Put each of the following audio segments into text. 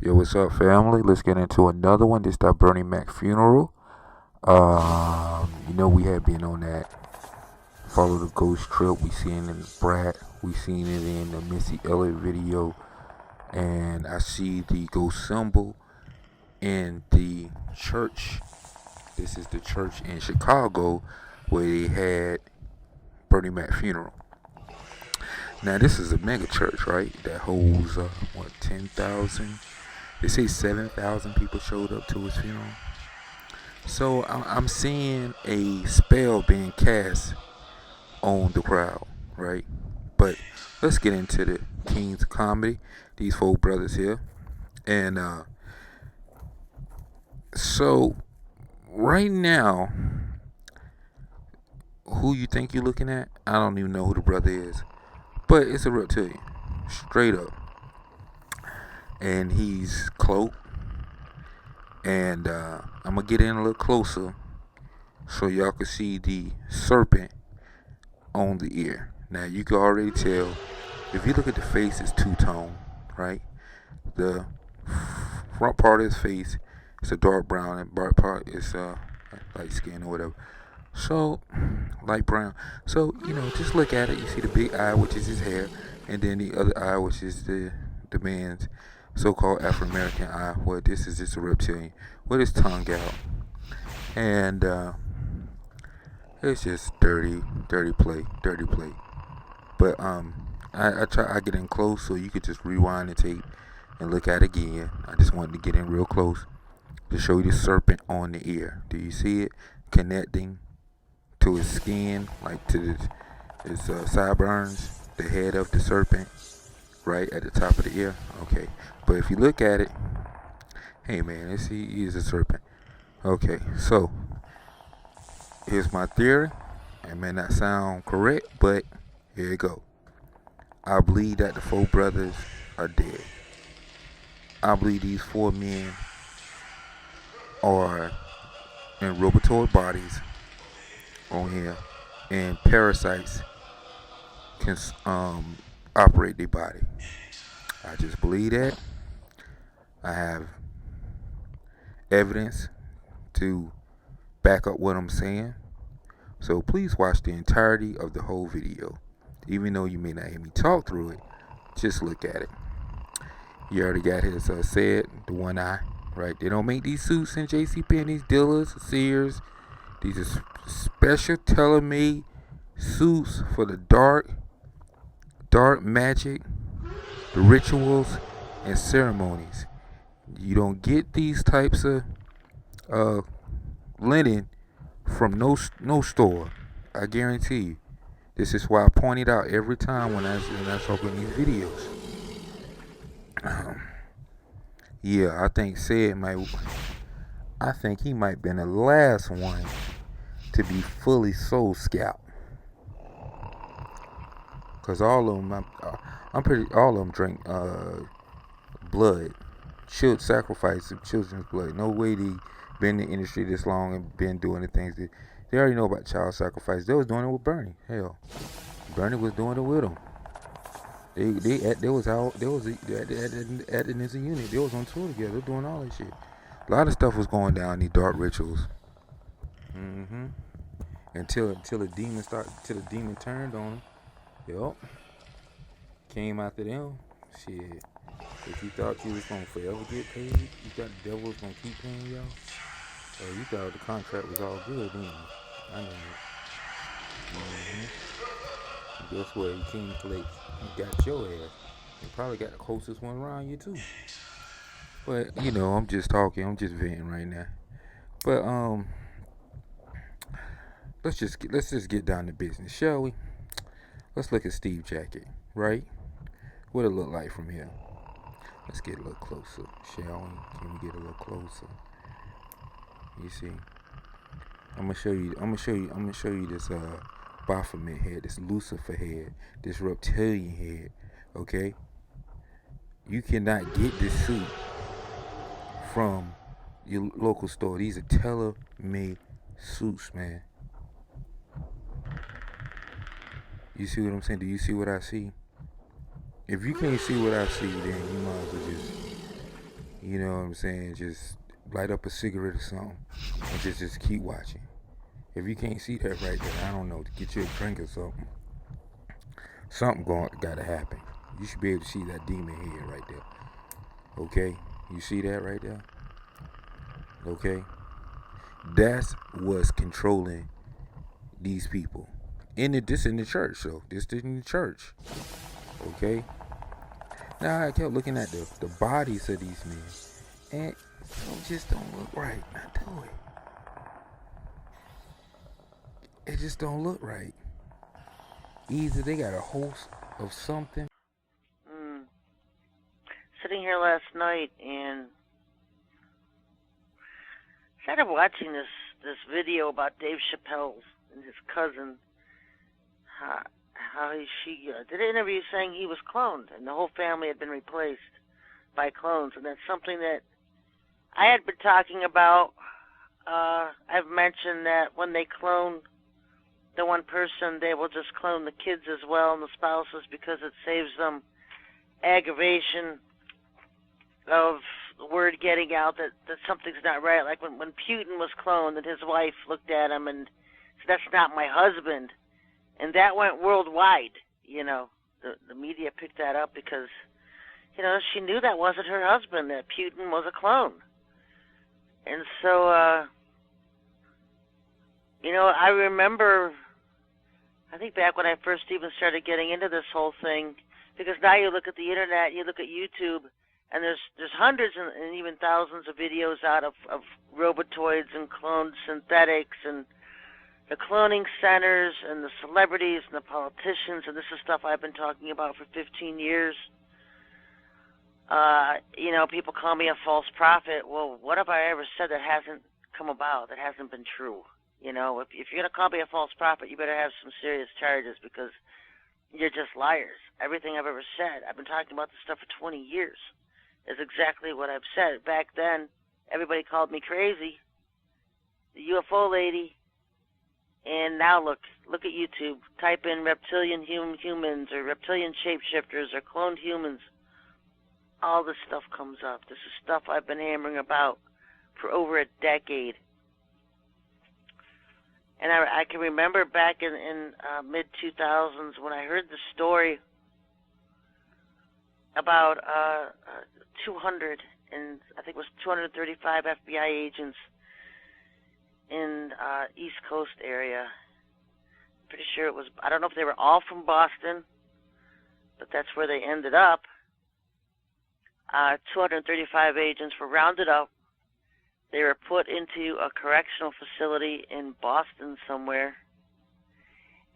Yo, what's up, family? Let's get into another one. This that Bernie Mac funeral. We had been on that follow the ghost trip. We seen it in the Brat. We seen it in the Missy Elliott video, and I see the ghost symbol in the church. This is the church in Chicago where they had Bernie Mac funeral. Now this is a mega church, right? That holds 10,000. They say 7,000 people showed up to his funeral. So I'm seeing a spell being cast on the crowd, right? But let's get into the Kings of Comedy. These four brothers here, and so right now, who you think you're looking at? I don't even know who the brother is, but it's a reptilian, straight up, and he's cloaked. And I'm gonna get in a little closer so y'all can see the serpent on the ear. Now you can already tell if you look at the face, it's two-tone, right? The front part of his face is a dark brown, and back part is light skin or whatever. So light brown. So just look at it. You see the big eye, which is his hair, and then the other eye, which is the man's so-called African American eye. Well, this is just a reptilian with his tongue out, and it's just dirty play. But I get in close so you could just rewind the tape and look at it again. I just wanted to get in real close to show you the serpent on the ear. Do you see it connecting to his skin, like to his sideburns, the head of the serpent, right at the top of the ear? Okay, but if you look at it, hey man, he is a serpent. Okay, so here's my theory. It may not sound correct, but here you go. I believe that the four brothers are dead. I believe these four men are in robotoid bodies on here, and parasites can operate their body. I just believe that. I have evidence to back up what I'm saying. So please watch the entirety of the whole video. Even though you may not hear me talk through it, just look at it. You already got his said, the one eye, right? They don't make these suits in JCPenney's, Dillard's, Sears. These are special tailor-made suits for the dark magic, the rituals, and ceremonies. You don't get these types of linen from no store. I guarantee you. This is why I point it out every time when I talk in these videos. Yeah, I think he might been the last one to be fully soul scalped. Cause all of them, all of them drink blood, sacrifice of children's blood. No way they been in the industry this long and been doing the things that they already know about child sacrifice. They was doing it with Bernie. Hell, Bernie was doing it with them. They was out. They was acting as a unit. They was on tour together, doing all that shit. A lot of stuff was going down these dark rituals. Until the demon turned on him. Yup. Came after them. Shit. If you thought you was gonna forever get paid, you thought the devil was gonna keep paying y'all. Oh, you thought the contract was all good, didn't you? I know it. Guess what? He came to late. He got your ass. He probably got the closest one around you too. But I'm just talking. I'm just venting right now. But let's just get down to business, shall we? Let's look at Steve Jacket, right? What it look like from here? Let's get a little closer, shall we? Can we get a little closer? You see? I'm gonna show you this Baphomet head, this Lucifer head, this reptilian head. Okay? You cannot get this suit from your local store. These are tailor-made suits, man. You see what I'm saying? Do you see what I see? If you can't see what I see, then you might as well just You know what I'm saying? Just light up a cigarette or something and just keep watching. If you can't see that right there, I don't know, get you a drink or something. Something gotta happen. You should be able to see that demon head right there. Okay? You see that right there? Okay? That's what's controlling these people. This in the church, so this in the church. Okay? Now I kept looking at the bodies of these men, and it just don't look right. I do it. It just don't look right. Either they got a host of something. Sitting here last night and started watching this video about Dave Chappelle and his cousin. She did an interview saying he was cloned and the whole family had been replaced by clones, and that's something that I had been talking about. I've mentioned that when they clone the one person, they will just clone the kids as well and the spouses because it saves them aggravation of the word getting out that something's not right. Like when Putin was cloned and his wife looked at him and said, "That's not my husband." And that went worldwide, you know. The media picked that up because, you know, she knew that wasn't her husband, that Putin was a clone. And so, you know, I remember, I think back when I first even started getting into this whole thing, because now you look at the internet, you look at YouTube, and there's hundreds and even thousands of videos out of robotoids and cloned synthetics and the cloning centers and the celebrities and the politicians, and this is stuff I've been talking about for 15 years. You know, people call me a false prophet. Well, what have I ever said that hasn't come about, that hasn't been true? You know, if you're going to call me a false prophet, you better have some serious charges because you're just liars. Everything I've ever said, I've been talking about this stuff for 20 years, is exactly what I've said. Back then, everybody called me crazy, the UFO lady. And now look at YouTube. Type in reptilian humans or reptilian shapeshifters or cloned humans. All this stuff comes up. This is stuff I've been hammering about for over a decade. And I can remember back in mid-2000s when I heard the story about 200, and I think it was 235 FBI agents in East Coast area. Pretty sure it was, I don't know if they were all from Boston, but that's where they ended up. 235 agents were rounded up. They were put into a correctional facility in Boston somewhere,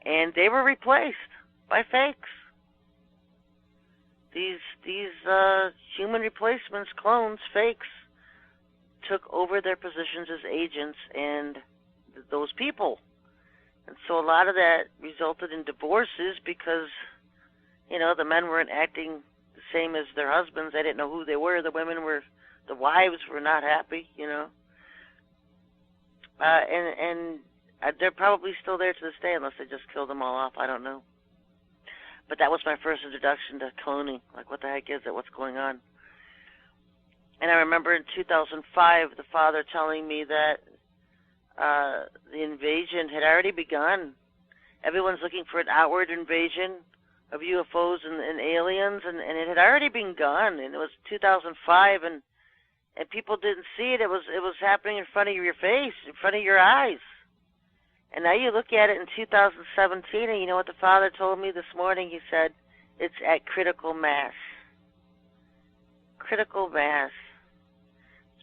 and they were replaced by fakes. These human replacements, clones, fakes, took over their positions as agents and those people. And so a lot of that resulted in divorces because, you know, the men weren't acting the same as their husbands. They didn't know who they were. The wives were not happy, you know. And they're probably still there to this day unless they just killed them all off. I don't know. But that was my first introduction to cloning. Like, what the heck is it? What's going on? And I remember in 2005, the father telling me that the invasion had already begun. Everyone's looking for an outward invasion of UFOs and aliens, and it had already begun. And it was 2005, and people didn't see it. It was happening in front of your face, in front of your eyes. And now you look at it in 2017, and you know what the father told me this morning? He said, it's at critical mass. Critical mass.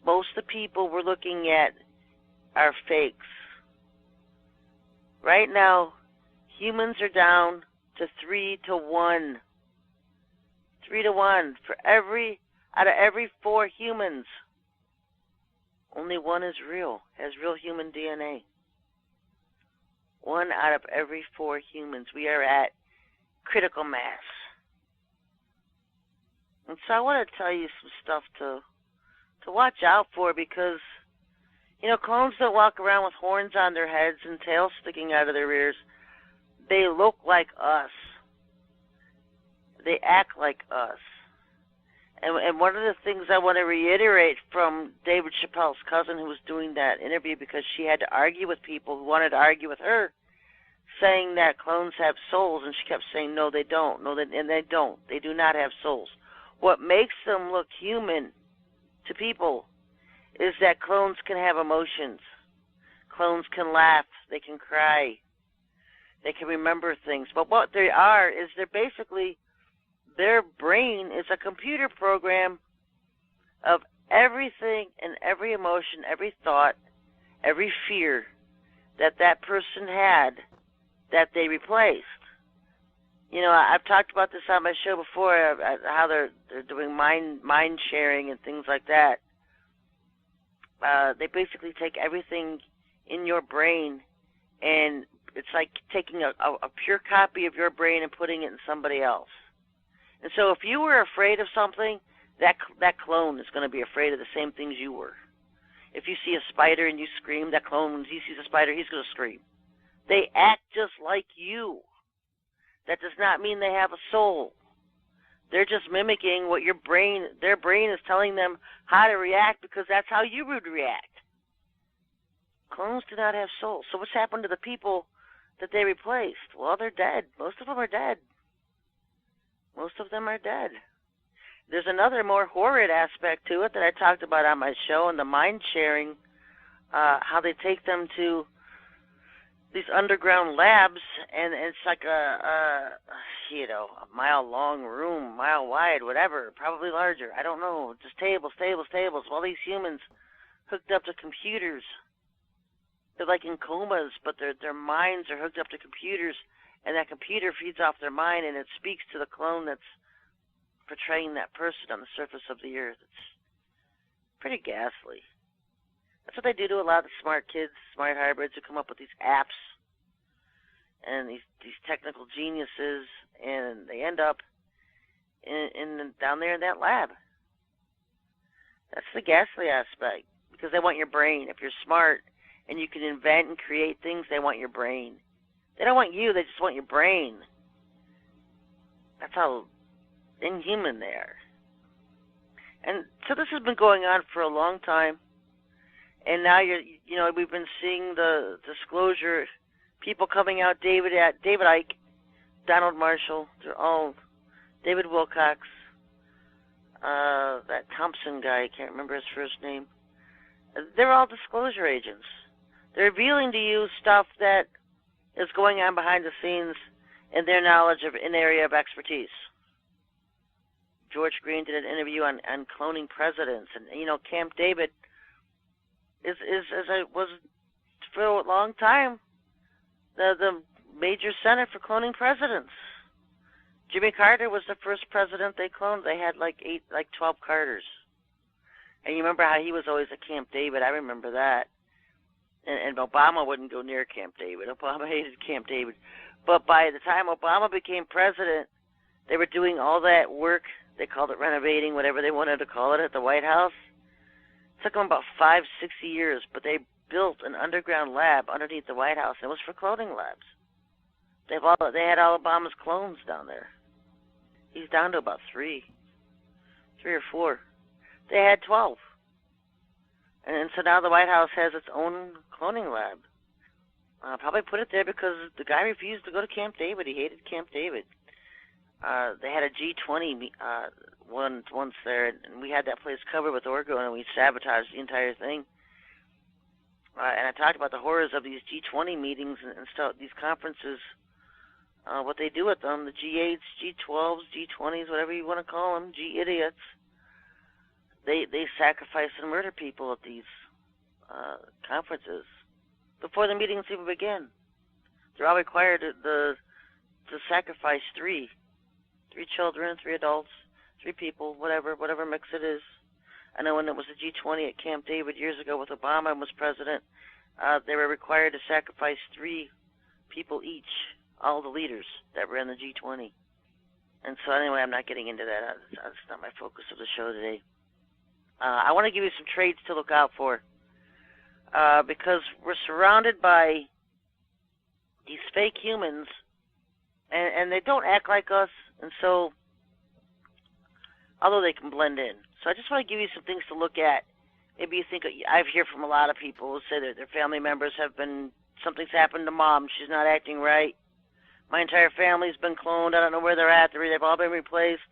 Most of the people we're looking at are fakes. Right now, humans are down to 3 to 1. 3 to 1. Out of every 4 humans, only one is real, has real human DNA. 1 out of every 4 humans. We are at critical mass. And so I want to tell you some stuff to watch out for, because, you know, clones don't walk around with horns on their heads and tails sticking out of their ears. They look like us. They act like us. And one of the things I want to reiterate from David Chappelle's cousin who was doing that interview, because she had to argue with people who wanted to argue with her, saying that clones have souls, and she kept saying, no, they don't. No, and they don't. They do not have souls. What makes them look human to people is that clones can have emotions. Clones can laugh. They can cry. They can remember things. But what they are is they're basically, their brain is a computer program of everything and every emotion, every thought, every fear that that person had that they replaced. You know, I've talked about this on my show before, how they're doing mind sharing and things like that. They basically take everything in your brain, and it's like taking a pure copy of your brain and putting it in somebody else. And so if you were afraid of something, that clone is going to be afraid of the same things you were. If you see a spider and you scream, that clone, when he sees a spider, he's going to scream. They act just like you. That does not mean they have a soul. They're just mimicking what their brain is telling them how to react, because that's how you would react. Clones do not have souls. So what's happened to the people that they replaced? Well, they're dead. Most of them are dead. Most of them are dead. There's another more horrid aspect to it that I talked about on my show, and the mind sharing, how they take them to these underground labs, and it's like a mile long room, mile wide, whatever, probably larger. I don't know. Just tables. All these humans hooked up to computers. They're like in comas, but their minds are hooked up to computers, and that computer feeds off their mind, and it speaks to the clone that's portraying that person on the surface of the earth. It's pretty ghastly. That's what they do to a lot of the smart kids, smart hybrids who come up with these apps and these technical geniuses, and they end up down there in that lab. That's the ghastly aspect, because they want your brain. If you're smart and you can invent and create things, they want your brain. They don't want you, they just want your brain. That's how inhuman they are. And so this has been going on for a long time. And now we've been seeing the disclosure, people coming out, David Icke, Donald Marshall, they're all, David Wilcox, that Thompson guy, I can't remember his first name. They're all disclosure agents. They're revealing to you stuff that is going on behind the scenes in their knowledge of an area of expertise. George Green did an interview on cloning presidents, and Camp David is was for a long time the major center for cloning presidents. Jimmy Carter was the first president they cloned. They had like 12 Carters. And you remember how he was always at Camp David. I remember that. And Obama wouldn't go near Camp David. Obama hated Camp David. But by the time Obama became president, they were doing all that work. They called it renovating, whatever they wanted to call it, at the White House. It took them about 5-6 years, but they built an underground lab underneath the White House. It was for cloning labs. They had all Obama's clones down there. He's down to about 3 or 4. They had 12. And so now the White House has its own cloning lab. Probably put it there because the guy refused to go to Camp David. He hated Camp David. They had a G20 once there, and we had that place covered with orgo, and we sabotaged the entire thing. And I talked about the horrors of these G20 meetings and stuff, these conferences, what they do with them, the G8s, G12s, G20s, whatever you want to call them, G-idiots. They sacrifice and murder people at these conferences before the meetings even begin. They're all required to sacrifice 3 children, 3 adults, 3 people, whatever mix it is. I know when it was the G20 at Camp David years ago with Obama and was president, they were required to sacrifice 3 people each, all the leaders that were in the G20. And so anyway, I'm not getting into that. That's not my focus of the show today. I want to give you some traits to look out for, because we're surrounded by these fake humans, and they don't act like us, and so although they can blend in. So I just want to give you some things to look at. Maybe you think, I've heard from a lot of people who say that their family members something's happened to mom. She's not acting right. My entire family's been cloned. I don't know where they're at. They've all been replaced.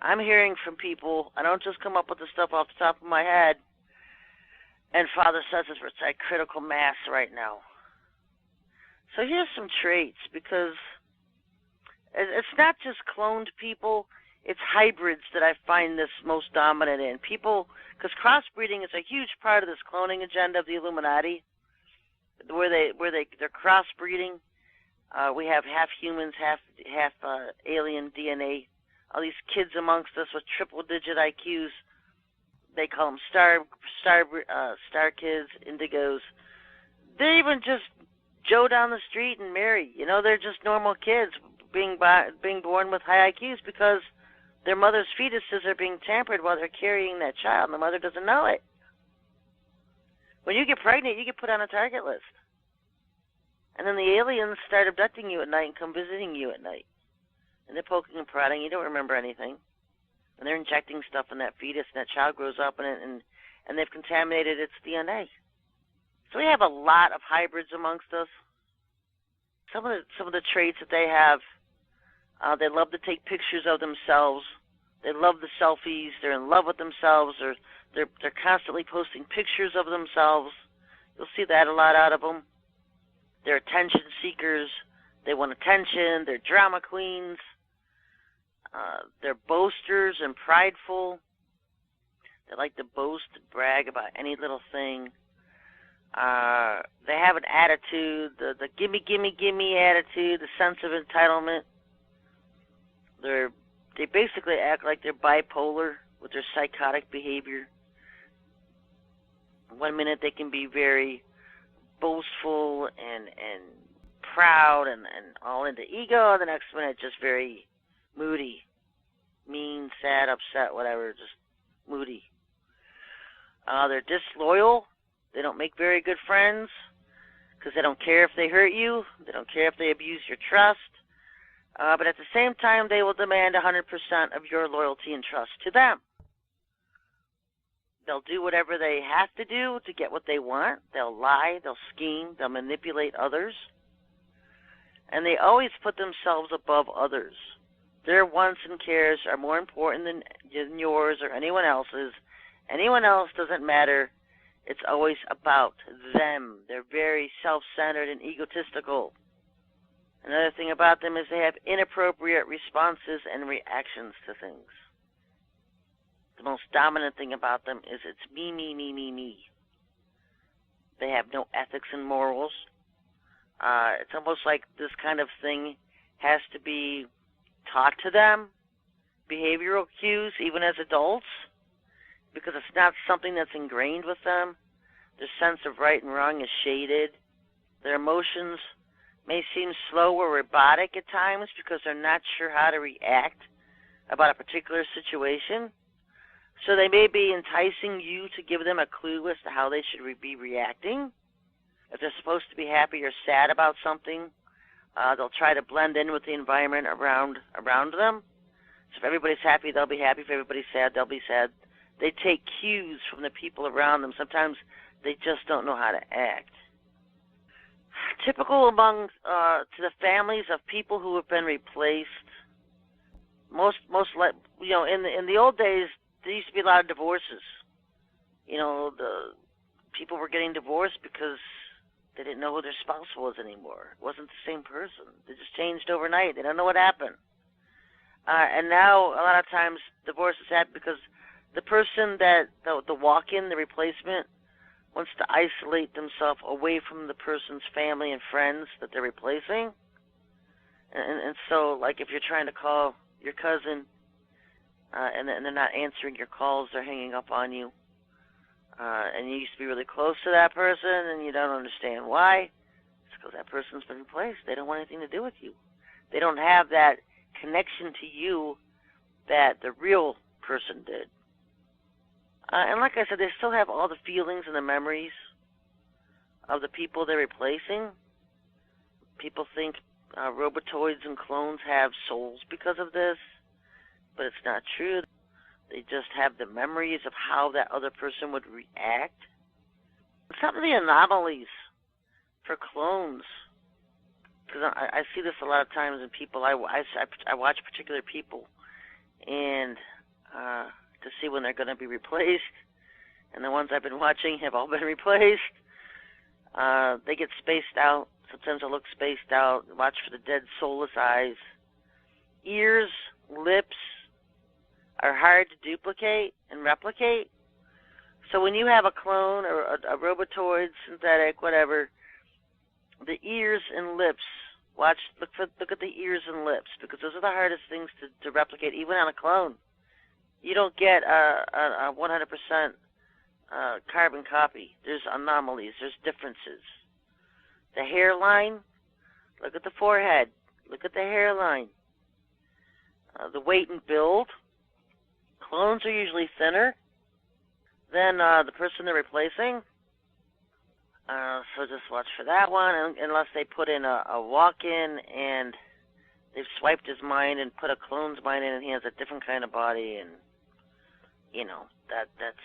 I'm hearing from people. I don't just come up with the stuff off the top of my head. And Father says it's at critical mass right now. So here's some traits, because it's not just cloned people. It's hybrids that I find this most dominant in. People, because crossbreeding is a huge part of this cloning agenda of the Illuminati, where they're crossbreeding. We have half humans, half alien DNA. All these kids amongst us with triple-digit IQs. They call them star kids, indigos. They even just Joe down the street and Mary. They're just normal kids being born with high IQs because their mother's fetuses are being tampered while they're carrying that child, and the mother doesn't know it. When you get pregnant, you get put on a target list. And then the aliens start abducting you at night and come visiting you at night. And they're poking and prodding. You don't remember anything. And they're injecting stuff in that fetus, and that child grows up, and they've contaminated its DNA. So we have a lot of hybrids amongst us. Some of the traits that they have, they love to take pictures of themselves. They love the selfies. They're in love with themselves. They're constantly posting pictures of themselves. You'll see that a lot out of them. They're attention seekers. They want attention. They're drama queens. They're boasters and prideful. They like to boast and brag about any little thing. They have an attitude, the gimme, gimme, gimme attitude, the sense of entitlement. They basically act like they're bipolar with their psychotic behavior. One minute they can be very boastful and proud and all into ego. The next minute just very moody, mean, sad, upset, whatever, just moody. They're disloyal. They don't make very good friends because they don't care if they hurt you. They don't care if they abuse your trust. But at the same time, they will demand 100% of your loyalty and trust to them. They'll do whatever they have to do to get what they want. They'll lie. They'll scheme. They'll manipulate others. And they always put themselves above others. Their wants and cares are more important than yours or anyone else's. Anyone else doesn't matter. It's always about them. They're very self-centered and egotistical. Another thing about them is they have inappropriate responses and reactions to things. The most dominant thing about them is it's me, me, me, me, me. They have no ethics and morals. It's almost like this kind of thing has to be taught to them, behavioral cues, even as adults, because it's not something that's ingrained with them. Their sense of right and wrong is shaded. Their emotions may seem slow or robotic at times because they're not sure how to react about a particular situation. So they may be enticing you to give them a clue as to how they should be reacting. If they're supposed to be happy or sad about something, they'll try to blend in with the environment around them. So if everybody's happy, they'll be happy. If everybody's sad, they'll be sad. They take cues from the people around them. Sometimes they just don't know how to act. Typical among to the families of people who have been replaced. In the old days, there used to be a lot of divorces. The people were getting divorced because they didn't know who their spouse was anymore. It wasn't the same person. They just changed overnight. They don't know what happened. And now, a lot of times, divorces happen because the person the walk-in, the replacement, wants to isolate themselves away from the person's family and friends that they're replacing. And so, like, if you're trying to call your cousin and they're not answering your calls, they're hanging up on you, and you used to be really close to that person and you don't understand why, it's because that person's been replaced. They don't want anything to do with you. They don't have that connection to you that the real person did. And like I said, they still have all the feelings and the memories of the people they're replacing. People think robotoids and clones have souls because of this, but it's not true. They just have the memories of how that other person would react. Some of the anomalies for clones, because I see this a lot of times in people. I watch particular people, and to see when they're going to be replaced, and the ones I've been watching have all been replaced. They get spaced out. Sometimes they look spaced out. Watch for the dead soulless eyes. Ears, lips are hard to duplicate and replicate. So when you have a clone or a robotoid, synthetic, whatever, the ears and lips, look at the ears and lips, because those are the hardest things to replicate, even on a clone. You don't get a 100% carbon copy. There's anomalies. There's differences. The hairline, look at the forehead. Look at the hairline. The weight and build. Clones are usually thinner than the person they're replacing. So just watch for that one, unless they put in a walk-in and they've swiped his mind and put a clone's mind in, and he has a different kind of body, and that's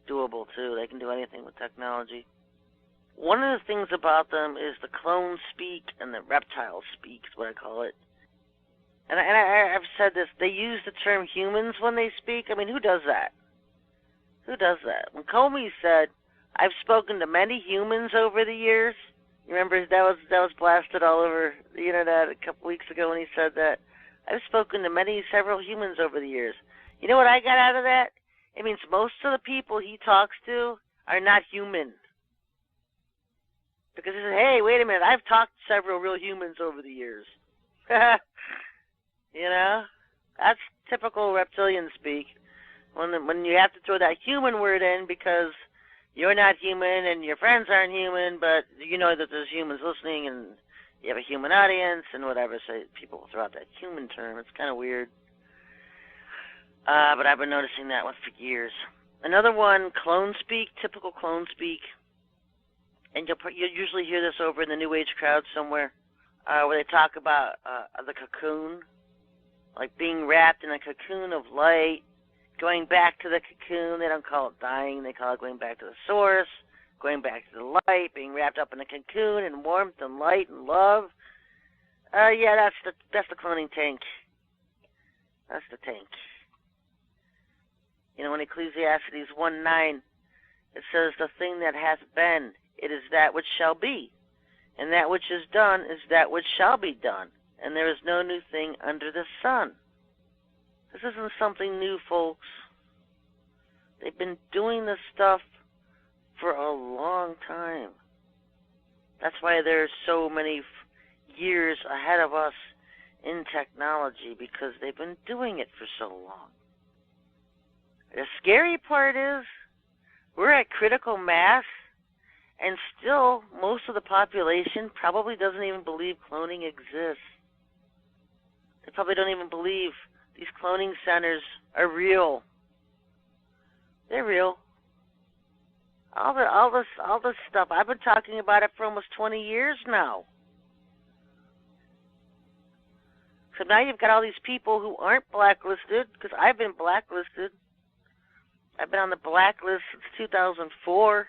doable too. They can do anything with technology. One of the things about them is the clone speak and the reptile speak, is what I call it. And I've said this, they use the term humans when they speak. I mean, who does that? Who does that? When Comey said, I've spoken to many humans over the years, you remember that was blasted all over the internet a couple weeks ago when he said that. I've spoken to several humans over the years. You know what I got out of that? It means most of the people he talks to are not human. Because he said, hey, wait a minute, I've talked to several real humans over the years. That's typical reptilian speak. When you have to throw that human word in because you're not human and your friends aren't human, but you know that there's humans listening and you have a human audience and whatever, so people will throw out that human term. It's kind of weird. But I've been noticing that one for years. Another one, clone speak, typical clone speak. And you'll usually hear this over in the New Age crowd somewhere, where they talk about the cocoon, like being wrapped in a cocoon of light, going back to the cocoon. They don't call it dying. They call it going back to the source, going back to the light, being wrapped up in a cocoon and warmth and light and love. Yeah, that's the cloning tank. That's the tank. In Ecclesiastes 1:9, it says, the thing that hath been, it is that which shall be, and that which is done is that which shall be done, and there is no new thing under the sun. This isn't something new, folks. They've been doing this stuff for a long time. That's why there's so many years ahead of us in technology, because they've been doing it for so long. The scary part is we're at critical mass, and still most of the population probably doesn't even believe cloning exists. They probably don't even believe these cloning centers are real. They're real. All this stuff. I've been talking about it for almost 20 years now. So now you've got all these people who aren't blacklisted, because I've been blacklisted. I've been on the blacklist since 2004.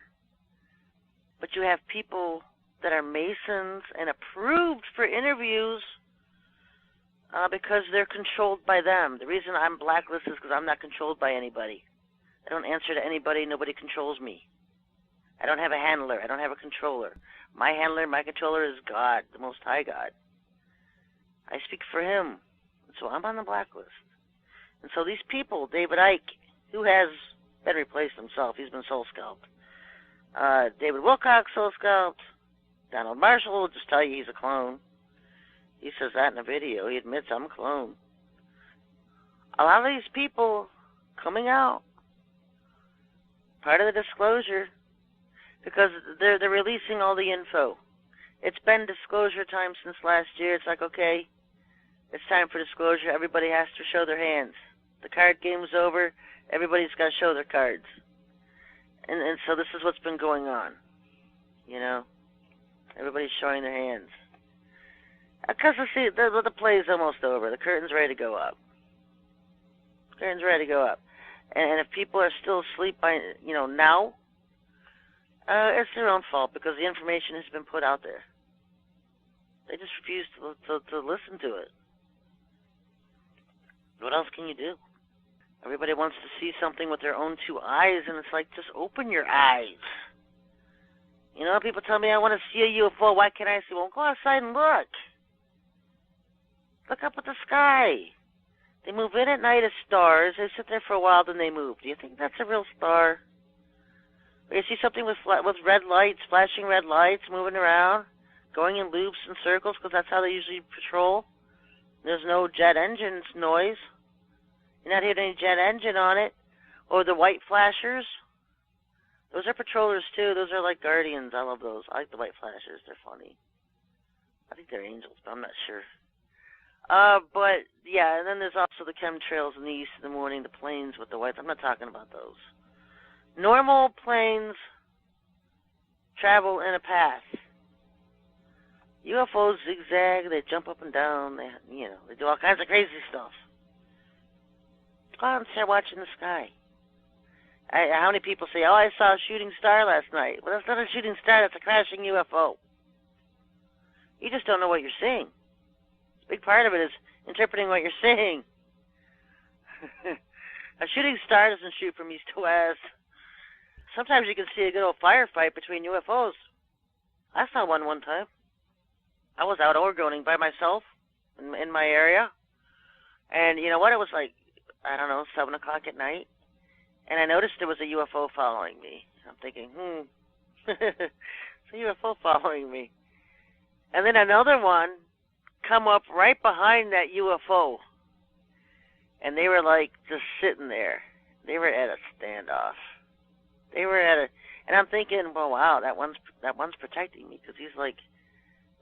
But you have people that are Masons and approved for interviews because they're controlled by them. The reason I'm blacklisted is because I'm not controlled by anybody. I don't answer to anybody. Nobody controls me. I don't have a handler. I don't have a controller. My handler, my controller is God, the Most High God. I speak for Him. So I'm on the blacklist. And so these people, David Icke, who has been replaced himself, he's been soul scalped. David Wilcox, soul scalped. Donald Marshall will just tell you he's a clone. He says that in a video. He admits, I'm a clone. A lot of these people coming out, part of the disclosure, because they're releasing all the info. It's been disclosure time since last year. It's like, okay, it's time for disclosure. Everybody has to show their hands. The card game's over. Everybody's got to show their cards. And so this is what's been going on. Everybody's showing their hands. Because, see, the play is almost over. The curtain's ready to go up. Curtain's ready to go up. And if people are still asleep by, now, it's their own fault because the information has been put out there. They just refuse to listen to it. What else can you do? Everybody wants to see something with their own two eyes, and it's like, just open your eyes. People tell me I want to see a UFO. Why can't I see one? Go outside and look. Look up at the sky. They move in at night as stars. They sit there for a while, then they move. Do you think that's a real star? Or you see something with red lights, flashing red lights, moving around, going in loops and circles, because that's how they usually patrol. There's no jet engines noise. You're not hearing any jet engine on it. Or the white flashers. Those are patrollers, too. Those are like guardians. I love those. I like the white flashers. They're funny. I think they're angels, but I'm not sure. But, yeah, and then there's also the chemtrails in the east in the morning, the planes with the whites. I'm not talking about those. Normal planes travel in a path. UFOs zigzag, they jump up and down, they do all kinds of crazy stuff. Go out and start watching the sky. How many people say, I saw a shooting star last night? Well, that's not a shooting star, that's a crashing UFO. You just don't know what you're seeing. A big part of it is interpreting what you're seeing. A shooting star doesn't shoot from east to west. Sometimes you can see a good old firefight between UFOs. I saw one time. I was out orgoning by myself in my area. And you know what? It was like, 7 o'clock at night. And I noticed there was a UFO following me. I'm thinking, it's a UFO following me. And then another one come up right behind that UFO. And they were like just sitting there. They were at a standoff. And I'm thinking, well, wow, that one's protecting me because he's like,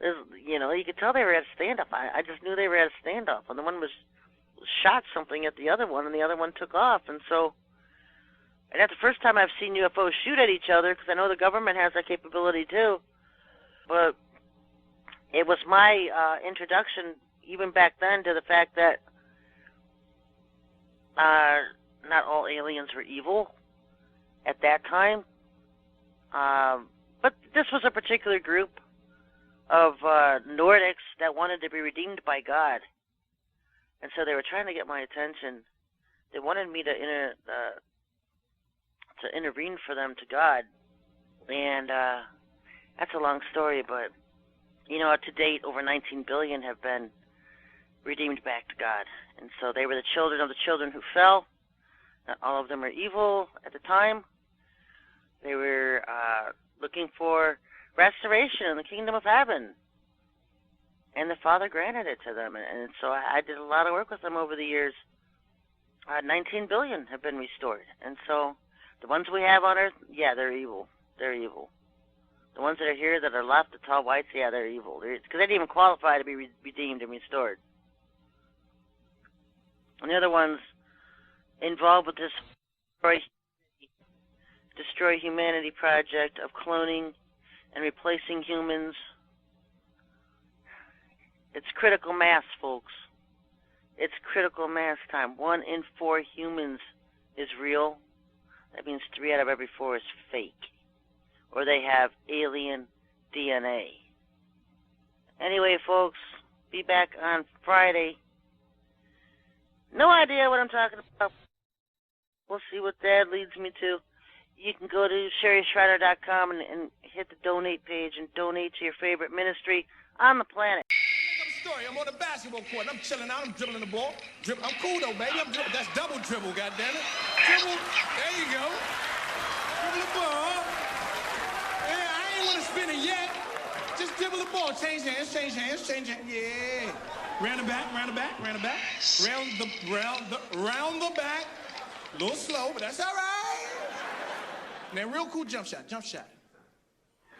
you could tell they were at a standoff. I just knew they were at a standoff, and the one was shot something at the other one, and the other one took off, and that's the first time I've seen UFOs shoot at each other because I know the government has that capability too. But it was my introduction, even back then, to the fact that not all aliens were evil at that time. But this was a particular group of Nordics that wanted to be redeemed by God. And so they were trying to get my attention. They wanted me to intervene for them to God. And that's a long story, but, to date, over 19 billion have been redeemed back to God. And so they were the children of the children who fell. Not all of them were evil at the time. They were looking for restoration in the kingdom of heaven. And the Father granted it to them. And so I did a lot of work with them over the years. 19 billion have been restored. And so the ones we have on earth, yeah, they're evil. They're evil. The ones that are here that are left, the tall whites, yeah, they're evil. Because they didn't even qualify to be redeemed and restored. And the other ones involved with this destroy humanity project of cloning and replacing humans. It's critical mass, folks. It's critical mass time. 1 in 4 humans is real. That means 3 out of every 4 is fake. Or they have alien DNA. Anyway, folks, be back on Friday. No idea what I'm talking about. We'll see what that leads me to. You can go to SherrySchreiner.com and hit the donate page and donate to your favorite ministry on the planet. Story. I'm on the basketball court. I'm chilling out. I'm dribbling the ball. I'm cool though, baby. I'm dribbling. That's double dribble, goddammit. Dribble. There you go. Dribble the ball. Yeah, I ain't want to spin it yet. Just dribble the ball. Change hands. Change hands. Change hands. Yeah. Round the back. Round the back. Round the back. Round the back. A little slow, but that's all right. Now, real cool jump shot. Jump shot.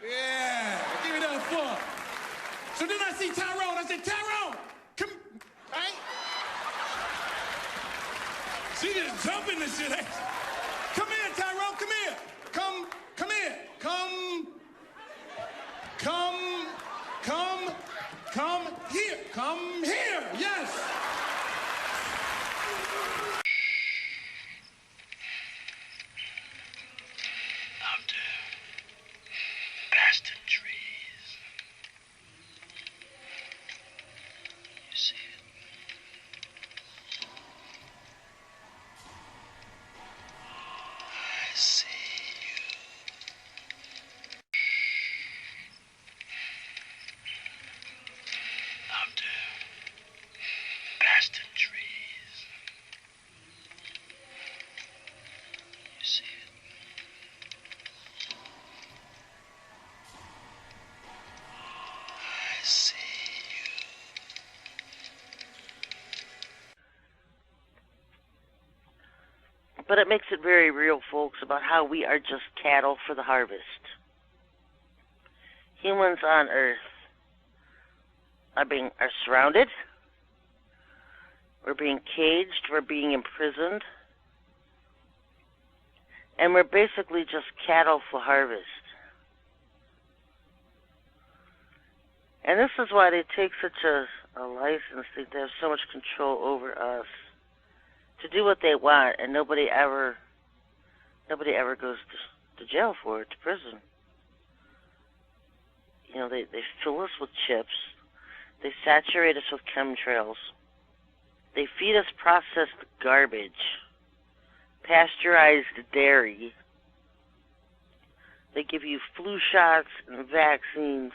Yeah. Give me that 4. So then I see Tyrone. I said, Tyrone, come, right? She just jumping this shit. Come here, Tyrone, come here. Come here. Come here. Come here, yes. But it makes it very real, folks, about how we are just cattle for the harvest. Humans on Earth are surrounded. We're being caged. We're being imprisoned. And we're basically just cattle for harvest. And this is why they take such a license. They have so much control over us to do what they want, and nobody ever goes to jail for it, to prison. You know, they fill us with chips. They saturate us with chemtrails. They feed us processed garbage, pasteurized dairy. They give you flu shots and vaccines.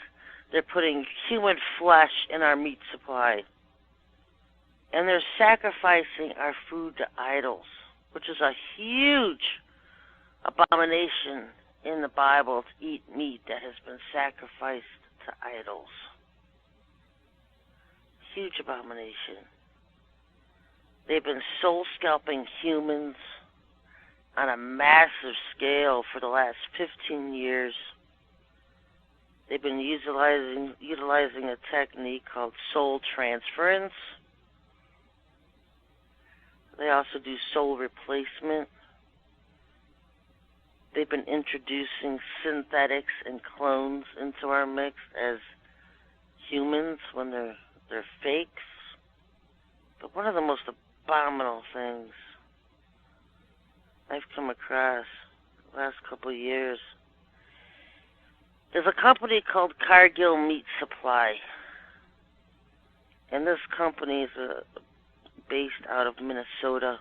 They're putting human flesh in our meat supply. And they're sacrificing our food to idols, which is a huge abomination in the Bible, to eat meat that has been sacrificed to idols. Huge abomination. They've been soul scalping humans on a massive scale for the last 15 years. They've been utilizing a technique called soul transference. They also do soul replacement. They've been introducing synthetics and clones into our mix as humans when they're fakes. But one of the most abominable things I've come across the last couple of years, there's a company called Cargill Meat Supply. And this company is based out of Minnesota.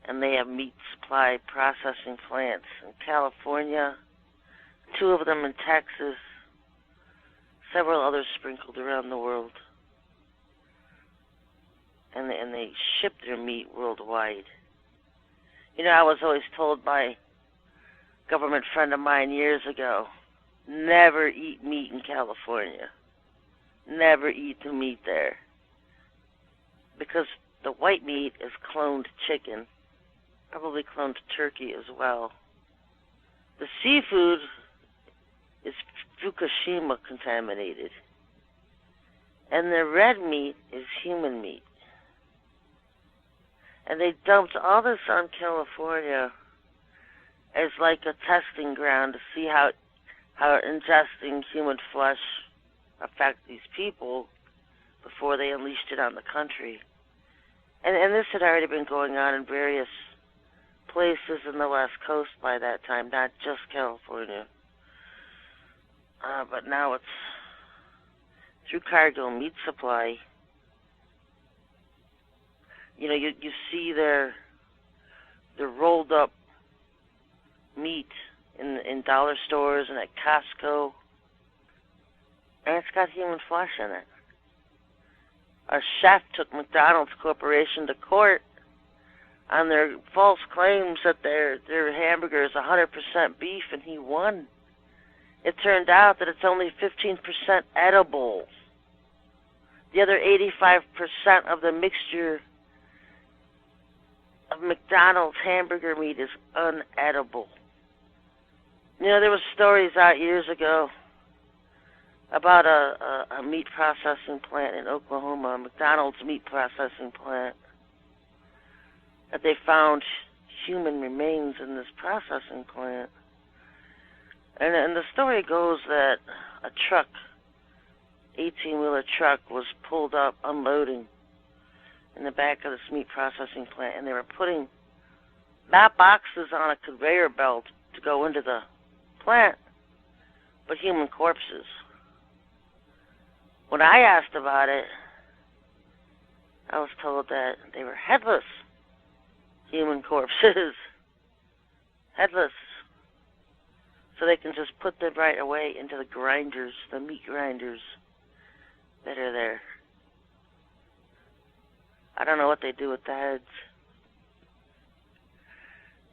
And they have meat supply processing plants in California, 2 of them in Texas, several others sprinkled around the world. And they ship their meat worldwide. You know, I was always told by a government friend of mine years ago, never eat meat in California. Never eat the meat there. Because the white meat is cloned chicken, probably cloned turkey as well. The seafood is Fukushima contaminated. And the red meat is human meat. And they dumped all this on California as like a testing ground to see how ingesting human flesh affect these people before they unleashed it on the country. And this had already been going on in various places in the West Coast by that time, not just California. But now it's through Cargill Meat Supply. You know, you see their rolled up meat in dollar stores and at Costco, and it's got human flesh in it. A chef took McDonald's Corporation to court on their false claims that their hamburger is 100% beef, and he won. It turned out that it's only 15% edible. The other 85% of the mixture of McDonald's hamburger meat is unedible. You know, there were stories out years ago about a meat processing plant in Oklahoma, a McDonald's meat processing plant, that they found human remains in this processing plant. And the story goes that a truck, 18-wheeler truck, was pulled up unloading in the back of this meat processing plant, and they were putting not boxes on a conveyor belt to go into the plant, but human corpses. When I asked about it, I was told that they were headless human corpses. Headless. So they can just put them right away into the grinders, the meat grinders that are there. I don't know what they do with the heads.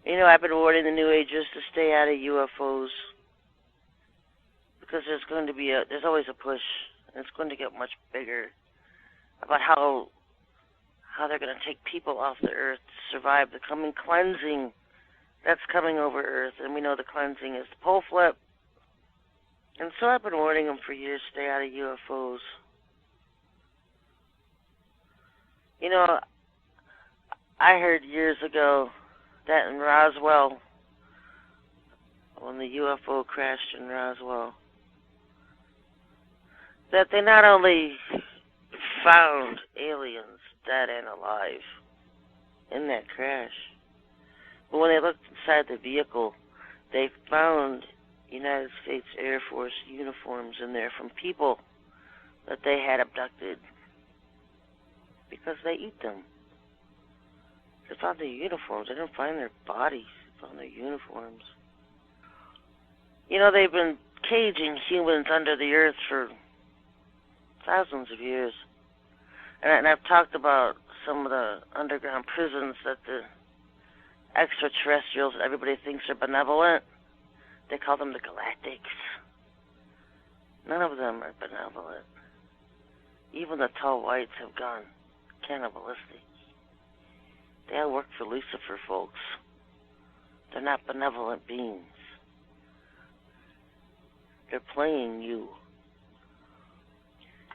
You know, I've been warning the New Agers to stay out of UFOs because there's always a push, and it's going to get much bigger, about how how they're going to take people off the earth to survive the coming cleansing that's coming over Earth. And we know the cleansing is the pole flip. And so I've been warning them for years, stay out of UFOs. You know, I heard years ago that in Roswell, when the UFO crashed in Roswell, that they not only found aliens dead and alive in that crash, but when they looked inside the vehicle, they found United States Air Force uniforms in there from people that they had abducted because they eat them. They found their uniforms. They didn't find their bodies. They found their uniforms. You know, they've been caging humans under the earth for thousands of years. And I've talked about some of the underground prisons that the extraterrestrials, everybody thinks are benevolent. They call them the galactics. None of them are benevolent. Even the tall whites have gone cannibalistic. They all work for Lucifer, folks. They're not benevolent beings. They're playing you.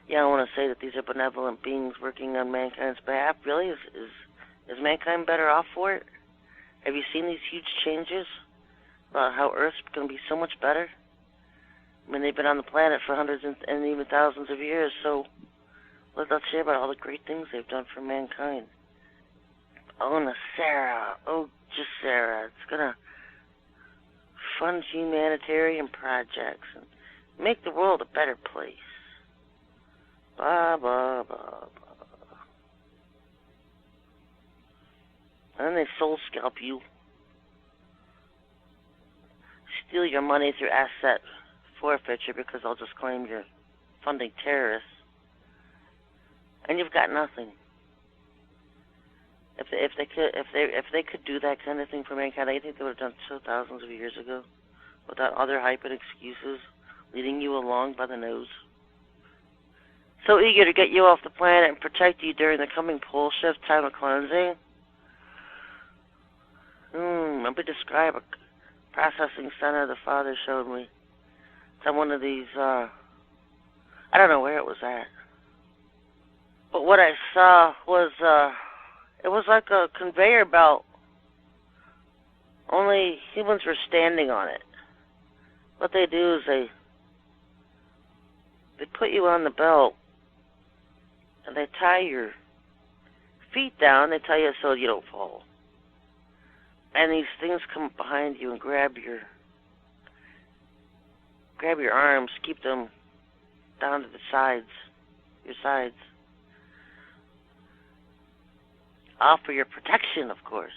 Yeah, I want to say that these are benevolent beings working on mankind's behalf. Really? Is mankind better off for it? Have you seen these huge changes about how Earth's going to be so much better? I mean, they've been on the planet for hundreds and even thousands of years, so let's share about all the great things they've done for mankind. Oh, Nasara. Oh, just Sarah. It's going to fund humanitarian projects and make the world a better place. Blah, blah, blah, blah. And then they soul scalp you. Steal your money through asset forfeiture because they'll just claim you're funding terrorists. And you've got nothing. If they could do that kind of thing for mankind, I think they would have done so thousands of years ago, without other hype and excuses, leading you along by the nose. So eager to get you off the planet and protect you during the coming pole shift time of cleansing. Let me describe a processing center the father showed me. It's on one of these, I don't know where it was at. But what I saw was, it was like a conveyor belt. Only humans were standing on it. What they do is they put you on the belt, and they tie your feet down. They tie you so you don't fall. And these things come up behind you and grab your arms, keep them down to the sides, your sides. All for your protection, of course.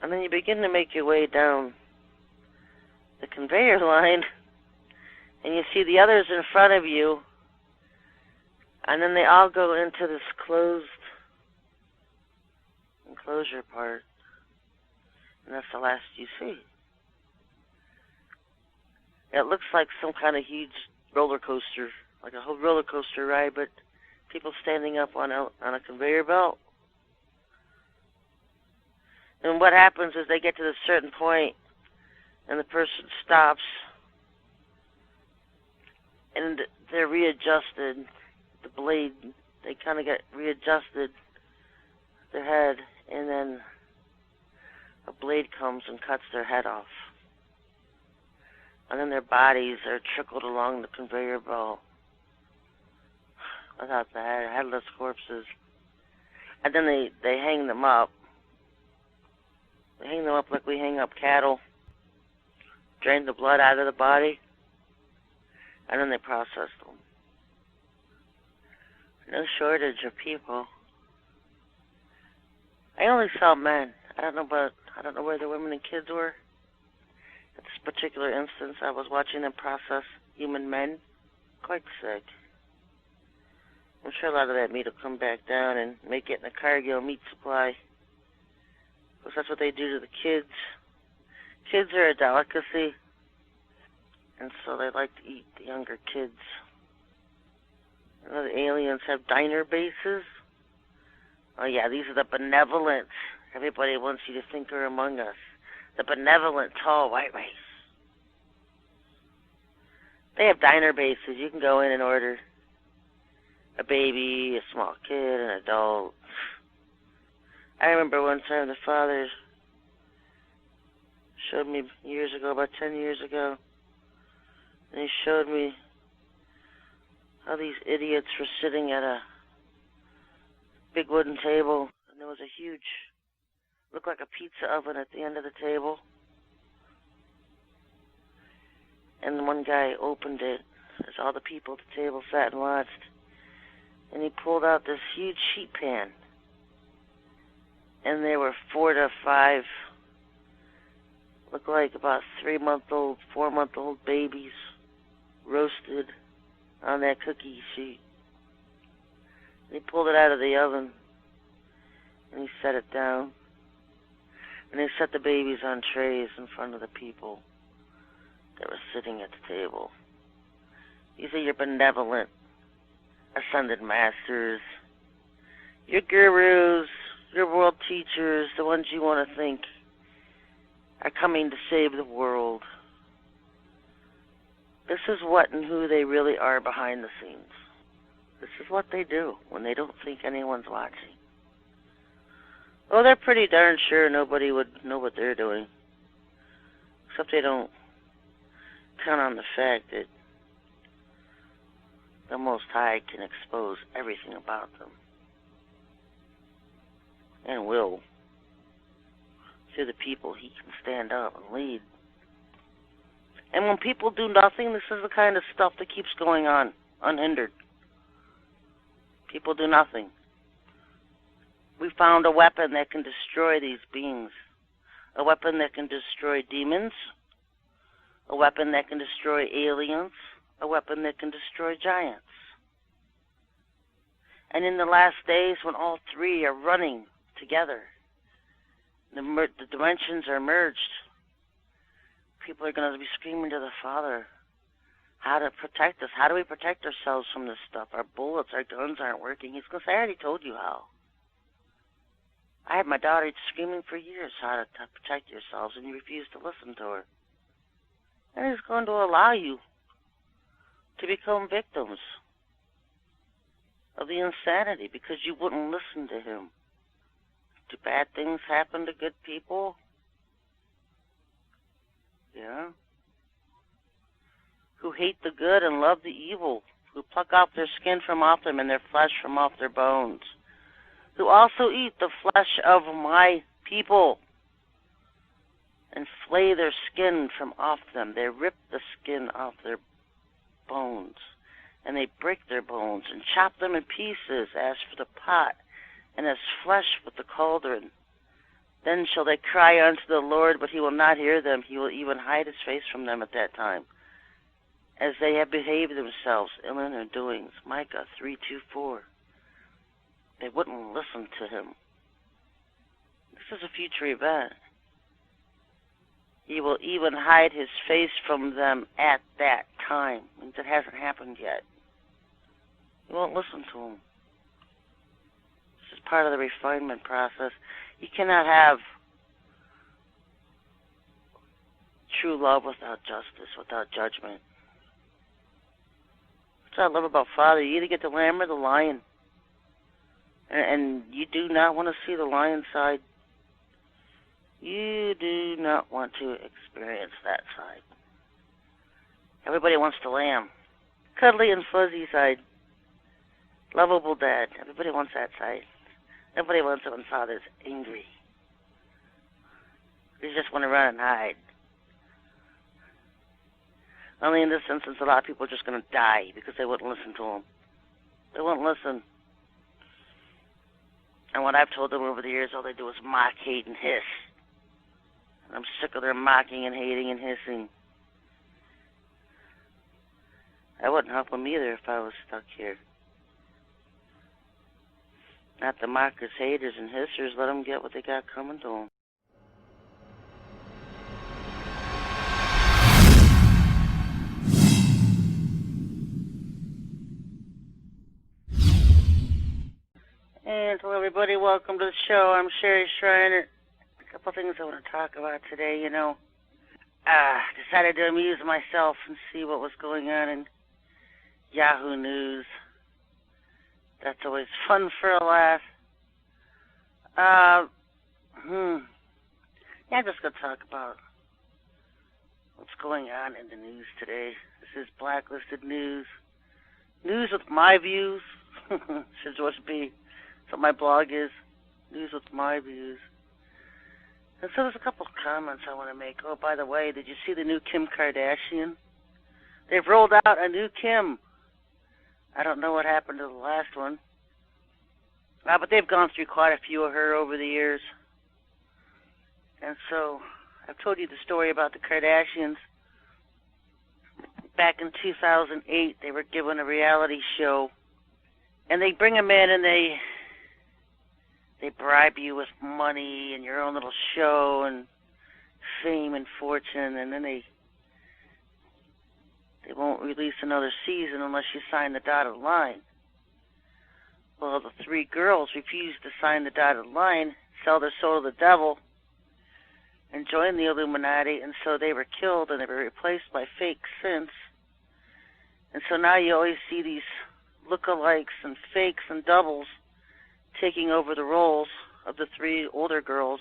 And then you begin to make your way down the conveyor line, and you see the others in front of you, and then they all go into this enclosure part, and that's the last you see. It looks like some kind of huge roller coaster, like a whole roller coaster ride, but people standing up on a conveyor belt. And what happens is they get to a certain point, and the person stops, and they're readjusted. The blade, they kind of get readjusted, their head, and then a blade comes and cuts their head off. And then their bodies are trickled along the conveyor belt without the head, headless corpses. And then they hang them up. They hang them up like we hang up cattle, drain the blood out of the body, and then they process them. No shortage of people. I only saw men. I don't know where the women and kids were. At this particular instance, I was watching them process human men. Quite sick. I'm sure a lot of that meat will come back down and make it in a Cargill meat supply. Because that's what they do to the kids. Kids are a delicacy. And so they like to eat the younger kids. You know, the aliens have diner bases. Oh, yeah, these are the benevolent. Everybody wants you to think are among us. The benevolent, tall, white race. They have diner bases. You can go in and order a baby, a small kid, an adult. I remember one time the father showed me years ago, about 10 years ago, and he showed me how these idiots were sitting at a big wooden table, and there was a huge, looked like a pizza oven at the end of the table. And one guy opened it as all the people at the table sat and watched, and he pulled out this huge sheet pan, and there were 4 to 5, looked like about 3-month-old, 4-month-old babies roasted on that cookie sheet. And he pulled it out of the oven, and he set it down, and he set the babies on trays in front of the people that were sitting at the table. These are your benevolent ascended masters, your gurus, your world teachers, the ones you want to think are coming to save the world. This is what and who they really are behind the scenes. This is what they do when they don't think anyone's watching. Oh, they're pretty darn sure nobody would know what they're doing. Except they don't count on the fact that the Most High can expose everything about them. And will. Through the people he can stand up and lead. And when people do nothing, this is the kind of stuff that keeps going on, unhindered. People do nothing. We found a weapon that can destroy these beings. A weapon that can destroy demons. A weapon that can destroy aliens. A weapon that can destroy giants. And in the last days, when all three are running together, the dimensions are merged, people are going to be screaming to the Father how to protect us. How do we protect ourselves from this stuff? Our bullets, our guns aren't working. He's going to say, I already told you how. I had my daughter screaming for years how to protect yourselves, and you refused to listen to her. And he's going to allow you to become victims of the insanity because you wouldn't listen to him. Do bad things happen to good people? Yeah. Who hate the good and love the evil, who pluck off their skin from off them and their flesh from off their bones, who also eat the flesh of my people and flay their skin from off them. They rip the skin off their bones, and they break their bones and chop them in pieces as for the pot, and as flesh with the cauldron. Then shall they cry unto the Lord, but he will not hear them. He will even hide his face from them at that time, as they have behaved themselves ill in their doings. Micah 3:2-4. They wouldn't listen to him. This is a future event. He will even hide his face from them at that time. It means it hasn't happened yet. You won't listen to him. This is part of the refinement process. You cannot have true love without justice, without judgment. That's what I love about Father. You either get the lamb or the lion. And you do not want to see the lion side. You do not want to experience that side. Everybody wants the lamb. Cuddly and fuzzy side. Lovable dad. Everybody wants that side. Nobody wants it when Father's angry. They just want to run and hide. Only in this instance, a lot of people are just going to die because they wouldn't listen to him. They won't listen. And what I've told them over the years, all they do is mock, hate, and hiss. And I'm sick of their mocking and hating and hissing. I wouldn't help them either if I was stuck here. Not the mockers, haters, and hissers. Let them get what they got coming to them. And hello, everybody. Welcome to the show. I'm Sherry Schreiner. A couple things I want to talk about today. Decided to amuse myself and see what was going on in Yahoo News. That's always fun for a laugh. Yeah, I'm just going to talk about what's going on in the news today. This is Blacklisted News. News with my views. Should just be what my blog is. News with my views. And so there's a couple of comments I want to make. Oh, by the way, did you see the new Kim Kardashian? They've rolled out a new Kim. I don't know what happened to the last one. But they've gone through quite a few of her over the years. And so I've told you the story about the Kardashians. Back in 2008, they were given a reality show. And they bring them in and they bribe you with money and your own little show and fame and fortune. And then they won't release another season unless you sign the dotted line. Well, the three girls refused to sign the dotted line, sell their soul to the devil, and join the Illuminati, and so they were killed and they were replaced by fake saints. And so now you always see these lookalikes and fakes and doubles taking over the roles of the three older girls.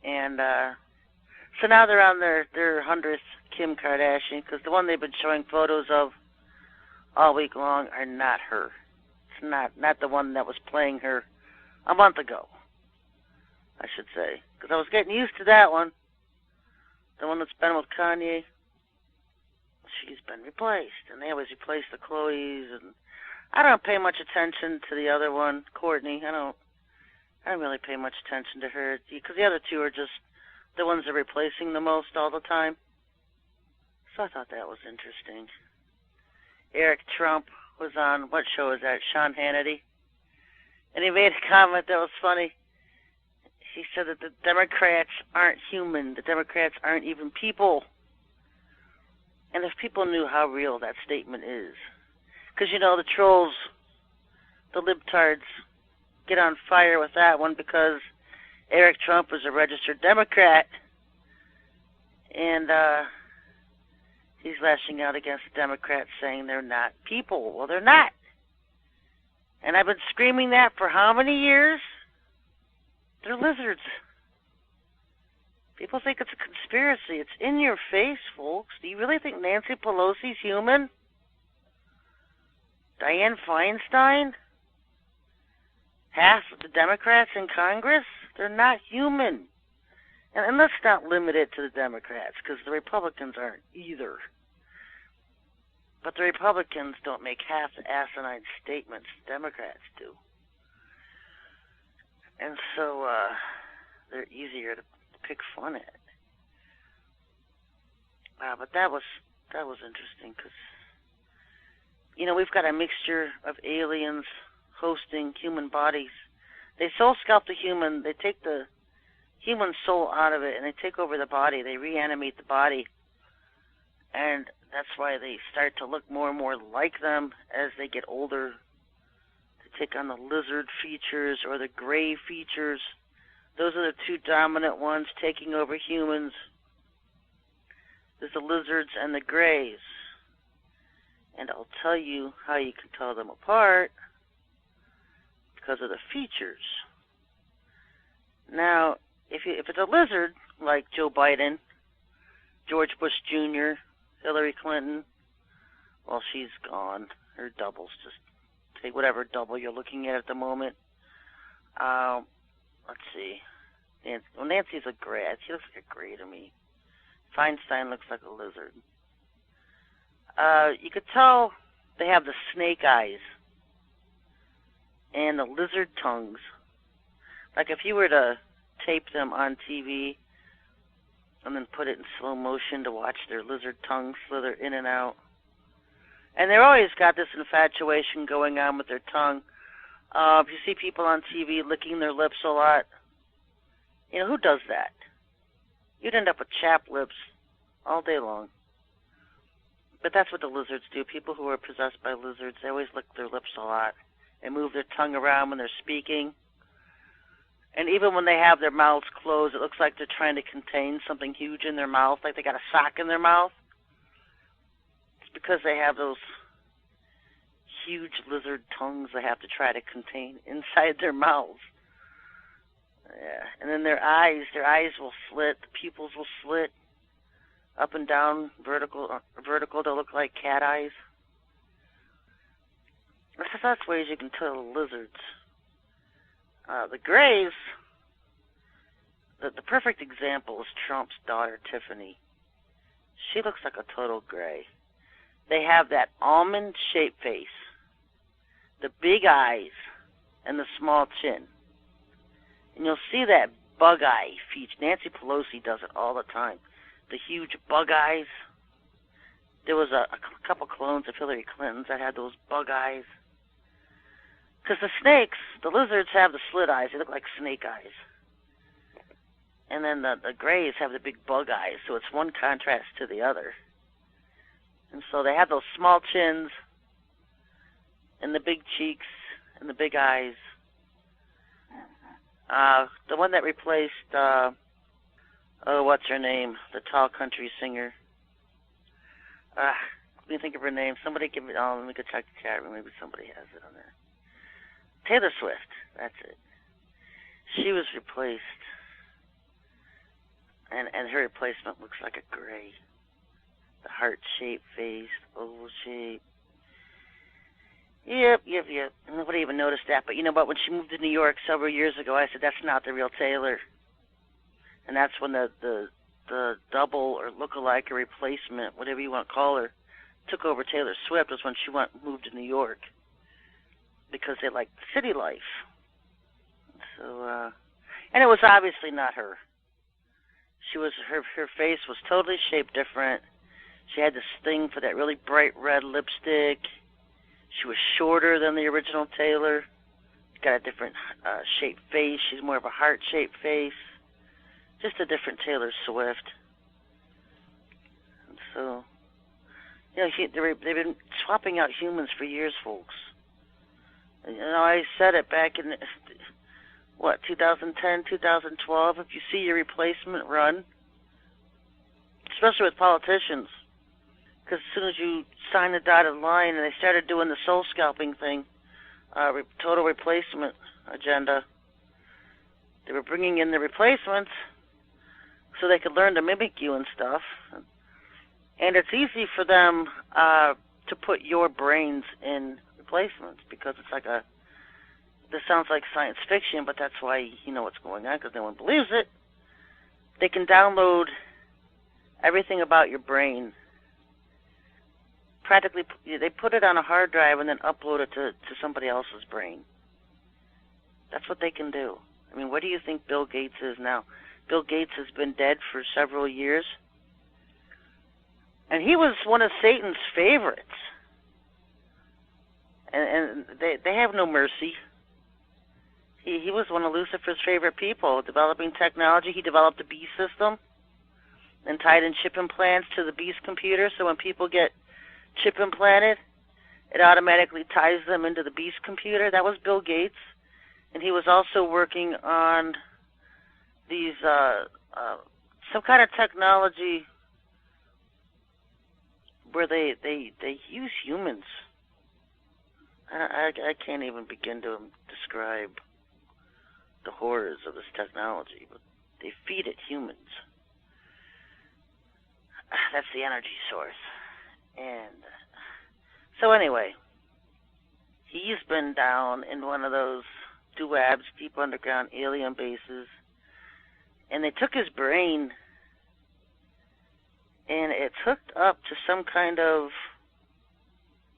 And so now they're on their 100th Kim Kardashian, because the one they've been showing photos of all week long are not her. It's not the one that was playing her a month ago, I should say. Because I was getting used to that one. The one that's been with Kanye. She's been replaced. And they always replace the Chloes. And I don't pay much attention to the other one, Courtney. I don't really pay much attention to her. Because the other two are just the ones that are replacing the most all the time. So I thought that was interesting. Eric Trump was on, what show is that? Sean Hannity. And he made a comment that was funny. He said that the Democrats aren't human. The Democrats aren't even people. And if people knew how real that statement is. Because, the trolls, the libtards, get on fire with that one because Eric Trump is a registered Democrat. And he's lashing out against the Democrats, saying they're not people. Well, they're not. And I've been screaming that for how many years? They're lizards. People think it's a conspiracy. It's in your face, folks. Do you really think Nancy Pelosi's human? Dianne Feinstein? Half of the Democrats in Congress? They're not human. And let's not limit it to the Democrats, because the Republicans aren't either. But the Republicans don't make half the asinine statements the Democrats do. And so they're easier to pick fun at. But that was interesting, because we've got a mixture of aliens hosting human bodies. They soul scalp the human. They take the human soul out of it, and they take over the body. They reanimate the body. And that's why they start to look more and more like them as they get older. They take on the lizard features or the gray features. Those are the two dominant ones taking over humans. There's the lizards and the grays. And I'll tell you how you can tell them apart because of the features. Now, if it's a lizard, like Joe Biden, George Bush Jr., Hillary Clinton, well, she's gone. Her doubles, just take whatever double you're looking at the moment. Let's see. Nancy's a gray. She looks like a gray to me. Feinstein looks like a lizard. You could tell they have the snake eyes and the lizard tongues. Like if you were to tape them on TV and then put it in slow motion to watch their lizard tongue slither in and out. And they've always got this infatuation going on with their tongue. If you see people on TV licking their lips a lot, who does that? You'd end up with chapped lips all day long. But that's what the lizards do. People who are possessed by lizards, they always lick their lips a lot. and move their tongue around when they're speaking. And even when they have their mouths closed, it looks like they're trying to contain something huge in their mouth, like they got a sock in their mouth. It's because they have those huge lizard tongues they have to try to contain inside their mouths. Yeah. And then their eyes will slit, the pupils will slit up and down, vertical, they'll look like cat eyes. That's ways you can tell lizards. The Greys, the perfect example is Trump's daughter, Tiffany. She looks like a total Grey. They have that almond-shaped face, the big eyes, and the small chin. And you'll see that bug eye feature. Nancy Pelosi does it all the time. The huge bug eyes. There was a couple clones of Hillary Clinton's that had those bug eyes. Because the snakes, the lizards have the slit eyes. They look like snake eyes. And then the Greys have the big bug eyes, so it's one contrast to the other. And so they have those small chins and the big cheeks and the big eyes. The one that replaced, what's her name? The tall country singer. Let me think of her name. Somebody give me, let me go check the chat room. Maybe somebody has it on there. Taylor Swift. That's it. She was replaced. And her replacement looks like a Grey. The heart-shaped face, oval shape. Yep. Nobody even noticed that. But you know what? When she moved to New York several years ago, I said, that's not the real Taylor. And that's when the double or look-alike or replacement, whatever you want to call her, took over Taylor Swift, was when she moved to New York. Because they liked city life. So, and it was obviously not her. Her face was totally shaped different. She had this thing for that really bright red lipstick. She was shorter than the original Taylor. Got a different shaped face. She's more of a heart-shaped face. Just a different Taylor Swift. And so, you know, they've been swapping out humans for years, folks. You know, I said it back in, 2010, 2012, if you see your replacement run, especially with politicians, because as soon as you sign the dotted line and they started doing the soul scalping thing, total replacement agenda, they were bringing in the replacements so they could learn to mimic you and stuff. And it's easy for them to put your brains in replacements because it's like this sounds like science fiction, but that's why you know what's going on, because no one believes it. They can download everything about your brain. Practically, they put it on a hard drive and then upload it to somebody else's brain. That's what they can do. I mean, what do you think Bill Gates is now? Bill Gates has been dead for several years. And he was one of Satan's favorites. And they have no mercy. He was one of Lucifer's favorite people, developing technology. He developed the beast system and tied in chip implants to the beast computer, so when people get chip implanted, it automatically ties them into the beast computer. That was Bill Gates. And he was also working on these, some kind of technology where they use humans. I can't even begin to describe the horrors of this technology, but they feed it humans. That's the energy source. And so anyway, he's been down in one of those DUABs, deep underground alien bases, and they took his brain and it's hooked up to some kind of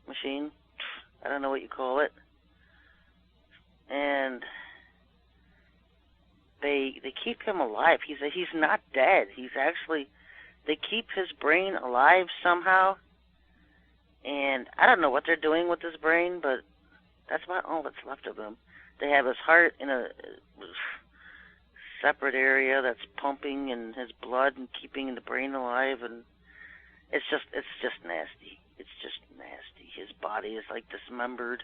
machine. I don't know what you call it. And they keep him alive. He's not dead. They keep his brain alive somehow. And I don't know what they're doing with his brain, but that's about all that's left of him. They have his heart in a separate area that's pumping and his blood and keeping the brain alive, and it's just nasty. It's just nasty. His body is like dismembered,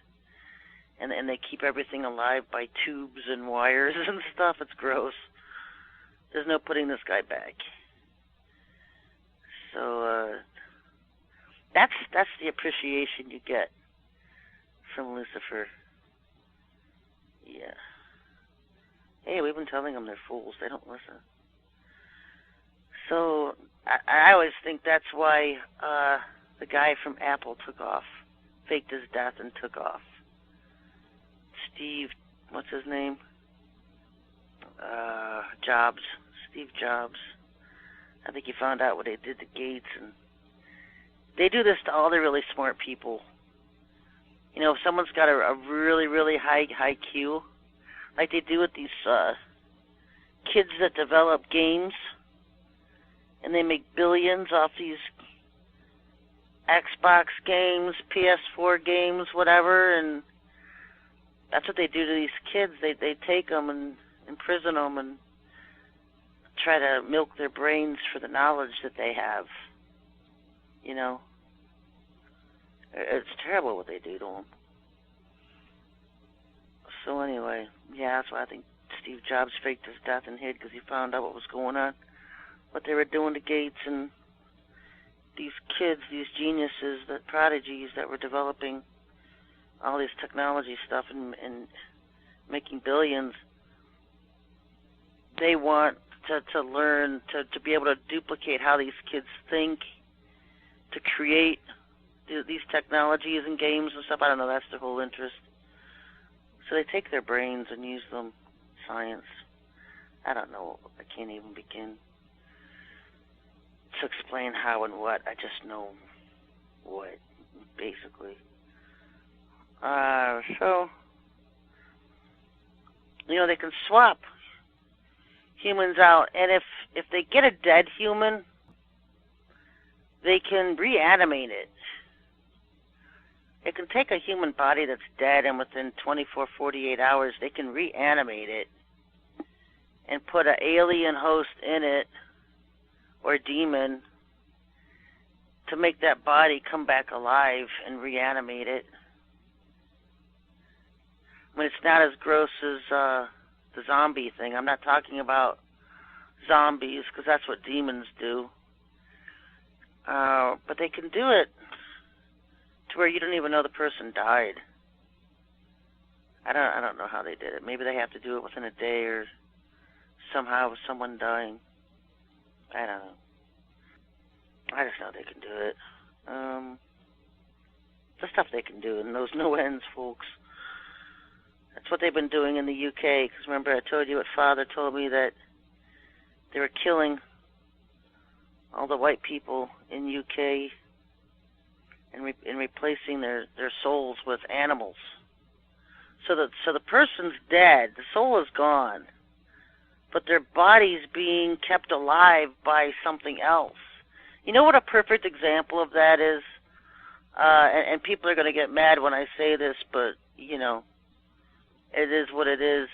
and they keep everything alive by tubes and wires and stuff. It's gross. There's no putting this guy back. So that's the appreciation you get from Lucifer. Yeah. Hey, we've been telling them they're fools. They don't listen. So I always think that's why the guy from Apple took off, faked his death and took off. Steve, what's his name? Jobs. Steve Jobs. I think he found out what they did to Gates, and they do this to all the really smart people. You know, if someone's got a really, really high IQ, like they do with these kids that develop games, and they make billions off these Xbox games, PS4 games, whatever, and that's what they do to these kids. They take them and imprison them and try to milk their brains for the knowledge that they have. You know? It's terrible what they do to them. So anyway, yeah, that's why I think Steve Jobs faked his death and hid, because he found out what was going on, what they were doing to Gates and these kids, these geniuses, the prodigies that were developing all this technology stuff and making billions. They want to learn, to be able to duplicate how these kids think, to create these technologies and games and stuff. I don't know, that's their whole interest. So they take their brains and use them, science. I don't know, I can't even begin to explain how and what. I just know what, basically. So, you know, they can swap humans out, and if they get a dead human, they can reanimate it. It can take a human body that's dead, and within 24, 48 hours, they can reanimate it and put an alien host in it, or a demon, to make that body come back alive and reanimate it. I mean, it's not as gross as the zombie thing. I'm not talking about zombies, because that's what demons do. But they can do it to where you don't even know the person died. I don't know how they did it. Maybe they have to do it within a day or somehow with someone dying. I don't know. I just know they can do it. The stuff they can do, and knows no ends, folks. That's what they've been doing in the UK. Because remember, I told you what Father told me, that they were killing all the white people in UK and replacing their souls with animals. So the person's dead, the soul is gone, but their body's being kept alive by something else. You know what a perfect example of that is? And people are going to get mad when I say this, but, you know, it is what it is.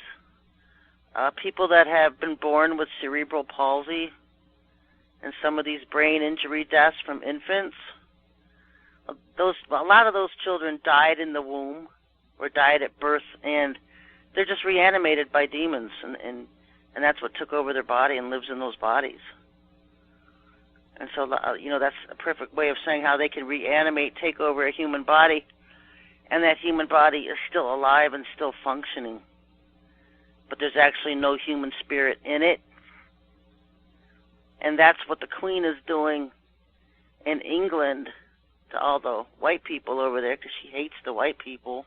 People that have been born with cerebral palsy and some of these brain injury deaths from infants, a lot of those children died in the womb or died at birth, and they're just reanimated by demons, and that's what took over their body and lives in those bodies. And so, you know, that's a perfect way of saying how they can reanimate, take over a human body, and that human body is still alive and still functioning. But there's actually no human spirit in it. And that's what the Queen is doing in England to all the white people over there, because she hates the white people.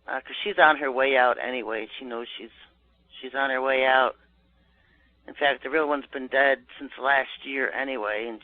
Because she's on her way out anyway. She knows she's on her way out. In fact, the real one's been dead since last year anyway, and